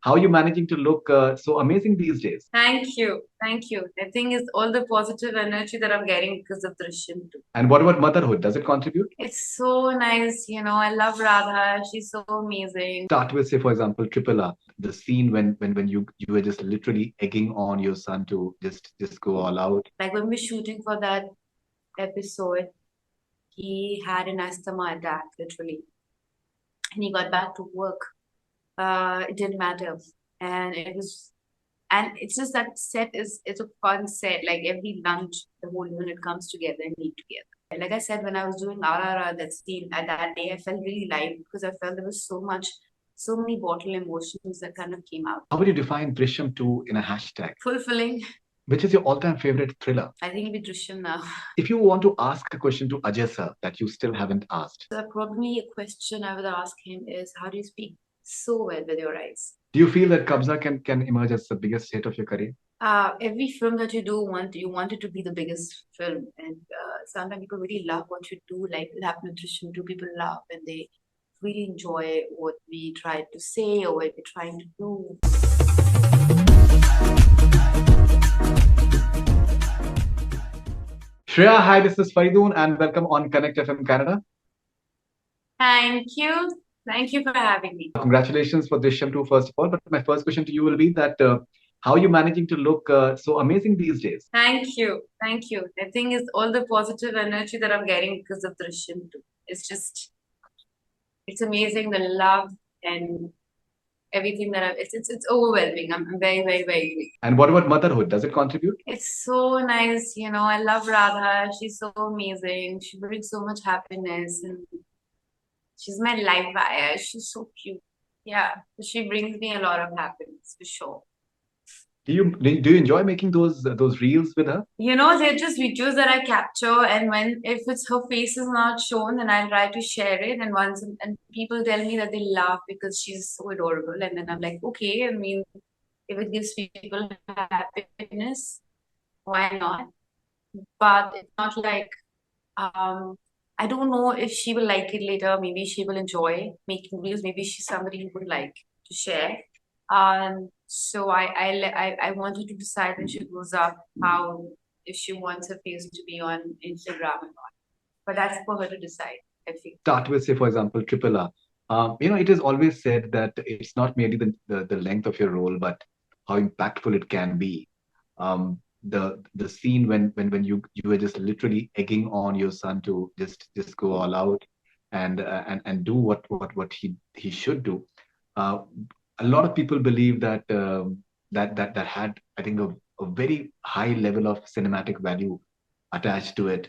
How are you managing to look so amazing these days? Thank you. Thank you. I think it's all the positive energy that I'm getting because of Drishyam too. And what about motherhood? Does it contribute? It's so nice, I love Radha. She's so amazing. Start with, say, for example, Triple R, the scene when you were just literally egging on your son to just go all out. Like when we were shooting for that episode, he had an asthma attack, literally. And he got back to work. It didn't matter. And it's just that set it's a fun set. Like every lunch, the whole unit comes together and eat together. And like I said, when I was doing RRR, that scene at that day, I felt really light because I felt there was so many bottle emotions that kind of came out. How would you define Drishyam 2 in a hashtag? Fulfilling. Which is your all-time favorite thriller? I think it'll be Drishyam now. If you want to ask a question to Ajay sir that you still haven't asked, So probably a question I would ask him is, how do you speak so well with your eyes? do you feel that Kabzaa can emerge as the biggest hit of your career? Every film that you do, you want it to be the biggest film, and sometimes people really love what you do. Like Lap Nutrition, do people love and they really enjoy what we try to say or what we're trying to do. Shriya, hi, this is Faridoon and welcome on Connect FM Canada. Thank you. Thank you for having me. Congratulations for Drishyam 2, first of all. But my first question to you will be that how are you managing to look so amazing these days? Thank you. Thank you. I think it's all the positive energy that I'm getting because of Drishyam too. It's amazing, the love and everything that it's overwhelming. I'm very, very, very big. And what about motherhood? Does it contribute? It's so nice, I love Radha. She's so amazing. She brings so much happiness and she's my life wire. She's so cute. Yeah, she brings me a lot of happiness for sure. Do you enjoy making those reels with her? They're just videos that I capture, and if it's her face is not shown, then I'll try to share it. And people tell me that they laugh because she's so adorable, and then I'm like, okay. I mean, if it gives people happiness, why not? But it's not like I don't know if she will like it later. Maybe she will enjoy making reels. Maybe she's somebody who would like to share. So I want her to decide when she grows up how if she wants her face to be on Instagram or not. But that's for her to decide, I think. Start with, say, for example, Triple R. It is always said that it's not merely the length of your role, but how impactful it can be. The scene when you were just literally egging on your son to just go all out and do what he should do. Uh, a lot of people believe that that had, I think, a very high level of cinematic value attached to it.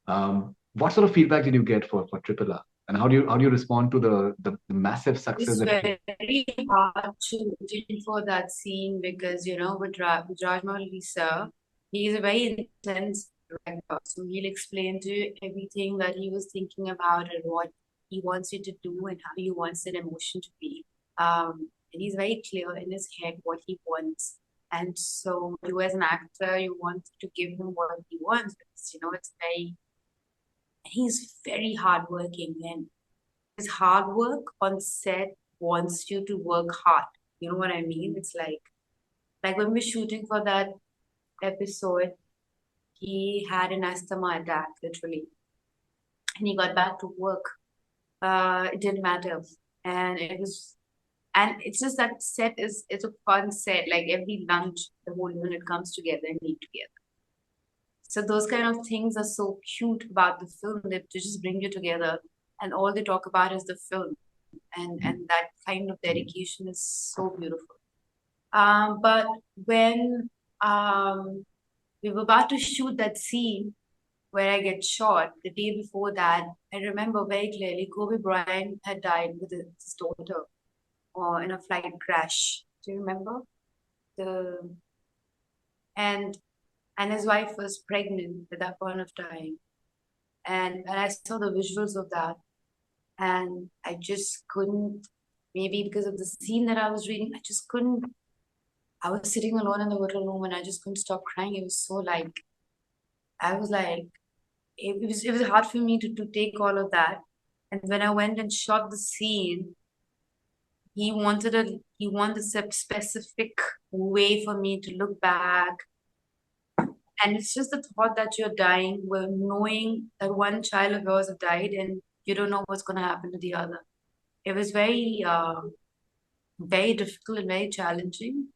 What sort of feedback did you get for Triple R? And how do you respond to the massive success It's that it very hard to wait for that scene because, with Rajmouli sir, he is a very intense director. So he'll explain to you everything that he was thinking about and what he wants you to do and how he wants that emotion to be. And he's very clear in his head what he wants. And so you as an actor, you want to give him what he wants because, he's very hardworking and his hard work on set wants you to work hard. You know what I mean? It's like when we were shooting for that episode, he had an asthma attack, literally. And he got back to work. It didn't matter. And it's just that set it's a fun set. Like every lunch, the whole unit comes together and eat together. So those kind of things are so cute about the film that they just bring you together, and all they talk about is the film, and that kind of dedication is so beautiful. But when we were about to shoot that scene where I get shot, the day before that, I remember very clearly Kobe Bryant had died with his daughter in a flight crash. Do you remember? The and and his wife was pregnant at that point of time. And I saw the visuals of that, and I just couldn't, maybe because of the scene that I was reading, I just couldn't. I was sitting alone in the hotel room and I just couldn't stop crying. It was so like, I was like, it was hard for me to take all of that. And when I went and shot the scene, he wanted a specific way for me to look back. And it's just the thought that you're dying, well, knowing that one child of yours have died and you don't know what's going to happen to the other. It was very difficult and very challenging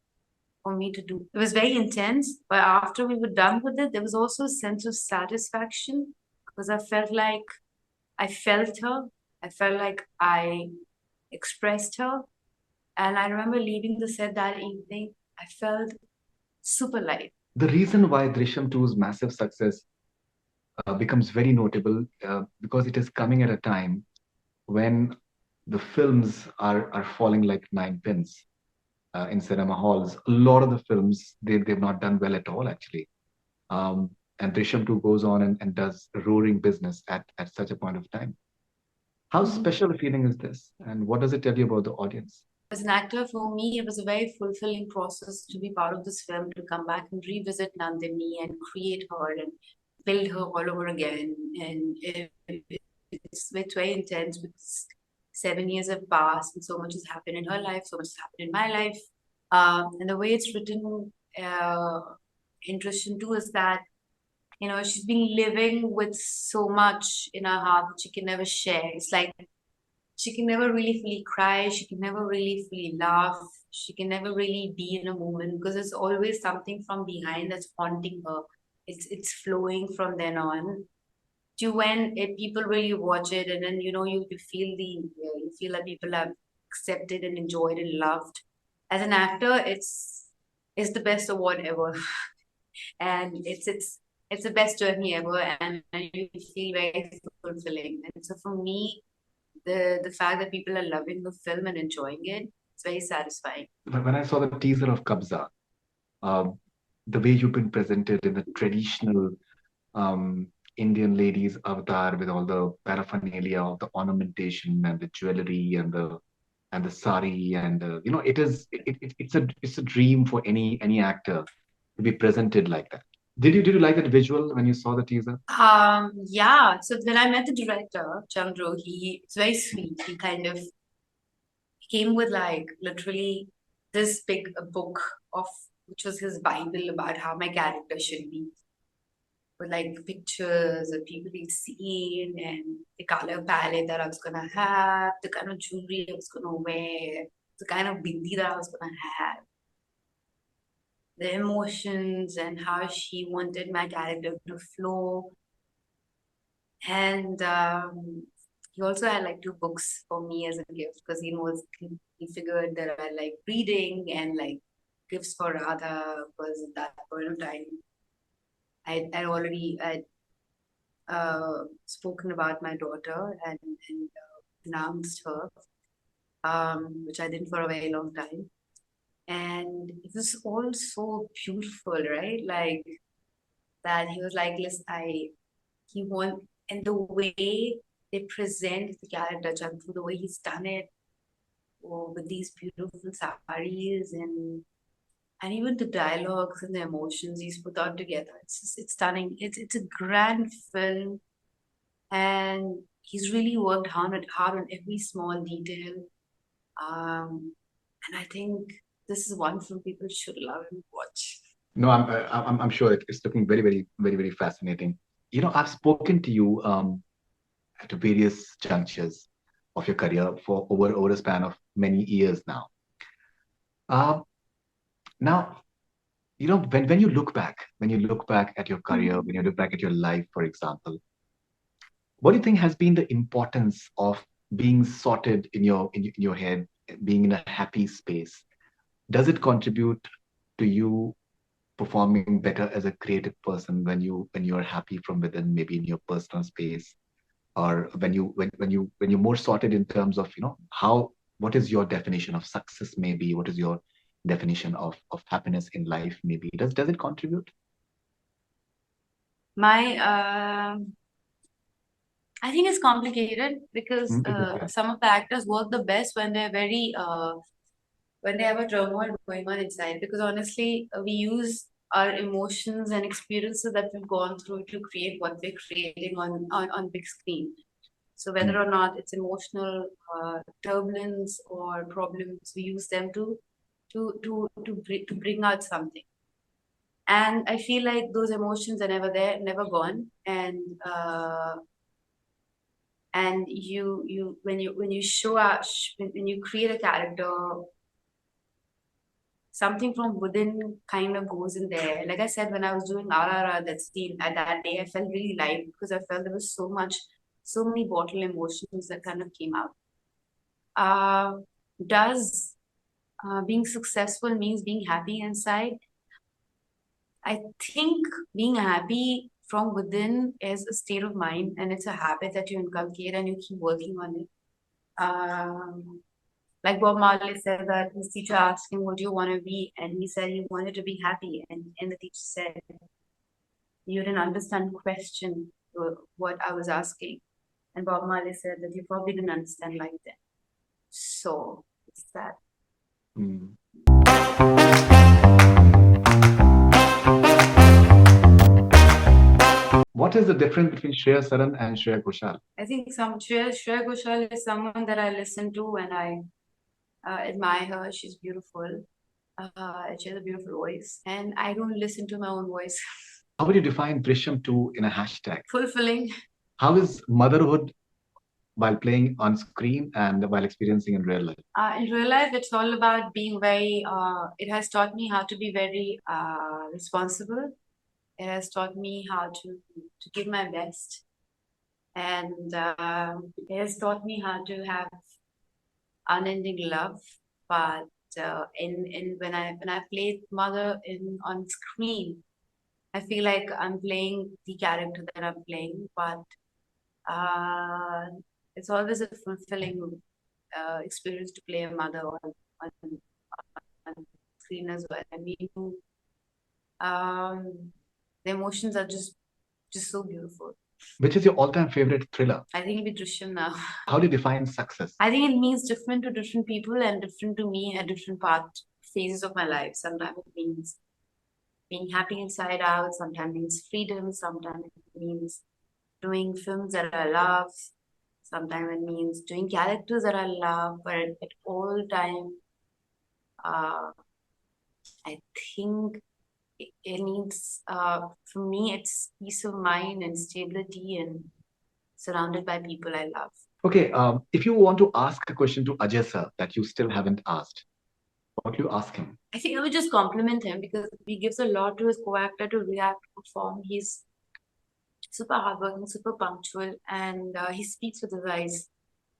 for me to do. It was very intense, but after we were done with it, there was also a sense of satisfaction because I felt like I felt her. I felt like I expressed her. And I remember leaving the set that evening. I felt super light. The reason why Drishyam 2's massive success becomes very notable because it is coming at a time when the films are falling like nine pins in cinema halls. A lot of the films they've not done well at all actually. Um, and Drishyam 2 goes on and does roaring business at such a point of time. How special a feeling is this? And what does it tell you about the audience? As an actor, for me, it was a very fulfilling process to be part of this film, to come back and revisit Nandini and create her and build her all over again. And it's very intense because 7 years have passed and so much has happened in her life, so much has happened in my life. And the way it's written in Drishyam 2 is that, she's been living with so much in her heart that she can never share. It's like she can never really fully cry. She can never really fully laugh. She can never really be in a moment because there's always something from behind that's haunting her. It's flowing from then on to when people really watch it, and then you feel you feel that people have accepted and enjoyed and loved. As an actor, it's the best award ever, and it's the best journey ever, and you feel very fulfilling. And so for me, the fact that people are loving the film and enjoying it, it's very satisfying. When I saw the teaser of Kabza, um, the way you've been presented in the traditional um, Indian lady's avatar with all the paraphernalia of the ornamentation and the jewelry and the sari and it's a dream for any actor to be presented like that. Did you like that visual when you saw the teaser? Yeah. So when I met the director, Chandru, he's very sweet. He kind of came with like literally this big book of which was his Bible about how my character should be, with like pictures of people he'd seen and the color palette that I was gonna have, the kind of jewelry I was gonna wear, the kind of bindi that I was gonna have, the emotions and how she wanted my character to flow. And he also had like two books for me as a gift because he figured that I like reading and like gifts for Radha because at that point of time I'd spoken about my daughter and announced her, which I did for a very long time. And it was all so beautiful, right? Like that he was like, listen, he want, and the way they present the character Chandru, the way he's done it, with these beautiful saris and even the dialogues and the emotions he's put out together. It's stunning. It's a grand film, and he's really worked hard on every small detail. And I think this is one film people should love and watch. No, I'm sure it's looking very fascinating. I've spoken to you at various junctures of your career for over a span of many years now. Uh, now, when you look back at your career, when you look back at your life, for example, what do you think has been the importance of being sorted in your head, being in a happy space? Does it contribute to you performing better as a creative person when you're happy from within, maybe in your personal space, or when you're more sorted in terms of how what is your definition of success, maybe what is your definition of happiness in life, maybe does it contribute? My I think it's complicated because It is, yeah. some of the actors work the best when they're very when they have a turmoil going on inside. Because honestly, we use our emotions and experiences that we've gone through to create what we're creating on big screen. So whether or not it's emotional turbulence or problems, we use them to bring out something. And I feel like those emotions are never there, never gone. And you when you show up, when you create a character, something from within kind of goes in there. Like I said, when I was doing RRR, that scene at that day, I felt really light because I felt there was so many bottled emotions that kind of came out. Does being successful means being happy inside? I think being happy from within is a state of mind, and it's a habit that you inculcate and you keep working on it. Like Bob Marley said that his teacher asked him, "What do you want to be?" And he said he wanted to be happy. And the teacher said, "You didn't understand the question, what I was asking." And Bob Marley said that you probably didn't understand like that. So it's that. What is the difference between Shriya Saran and Shriya Ghoshal? I think Shriya Ghoshal is someone that I listen to and I admire her. She's beautiful. She has a beautiful voice, and I don't listen to my own voice. How would you define Drishyam 2 in a hashtag? Fulfilling. How is motherhood while playing on screen and while experiencing in real life? In real life, it's all about being very, it has taught me how to be very responsible. It has taught me how to give my best. And it has taught me how to have unending love. But when I played mother on screen, I feel like I'm playing the character that I'm playing, but it's always a fulfilling experience to play a mother on screen as well. I mean, the emotions are just so beautiful. Which is your all-time favorite thriller? I think it'll be Drishyam now. How do you define success? I think it means different to different people and different to me at different phases of my life. Sometimes it means being happy inside out. Sometimes it means freedom. Sometimes it means doing films that I love. Sometimes it means doing characters that I love. But at all time, I think it needs, for me, it's peace of mind and stability and surrounded by people I love. Okay, if you want to ask a question to Ajay sir that you still haven't asked, what do you ask him? I think I would just compliment him because he gives a lot to his co-actor to react, perform. He's super hardworking, super punctual, and he speaks with his eyes.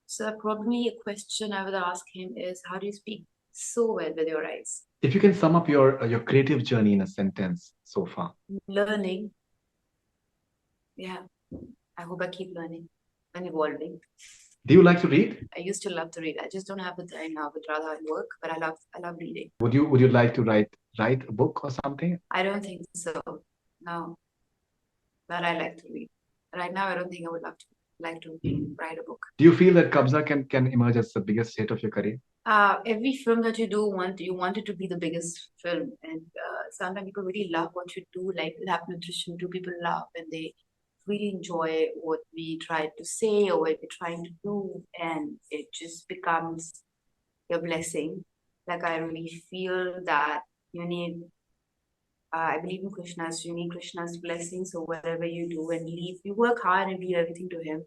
So probably a question I would ask him is, how do you speak so well with your eyes? If you can sum up your creative journey in a sentence so far. Learning. Yeah, I hope I keep learning and evolving. Do you like to read? I used to love to read. I just don't have the time now with rather I work, but I love reading. Would you like to write a book or something? I don't think so. No. But I like to read. Right now I don't think I would like to write a book. Do you feel that Kabzaa can emerge as the biggest hit of your career? Every film that you do, you want it to be the biggest film, and sometimes people really love what you do. Like it happened to Drishyam 2, people love and they really enjoy what we try to say or what we're trying to do, and it just becomes your blessing. Like I really feel that you need. I believe in Krishna's. You need Krishna's blessing. So whatever you do and leave, you work hard and leave everything to him.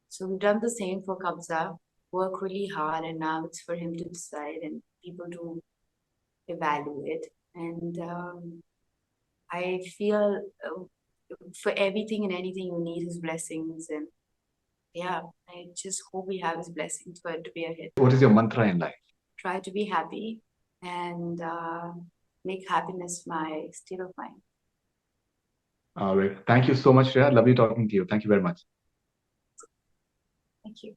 So we've done the same for Kabzaa. Work really hard, and now it's for him to decide and people to evaluate. And I feel for everything and anything you need his blessings, and yeah, I just hope we have his blessings for it to be a hit. What is your mantra in life? Try to be happy and make happiness my state of mind. All right. Thank you so much, Shreya. Lovely talking to you. Thank you very much. Thank you.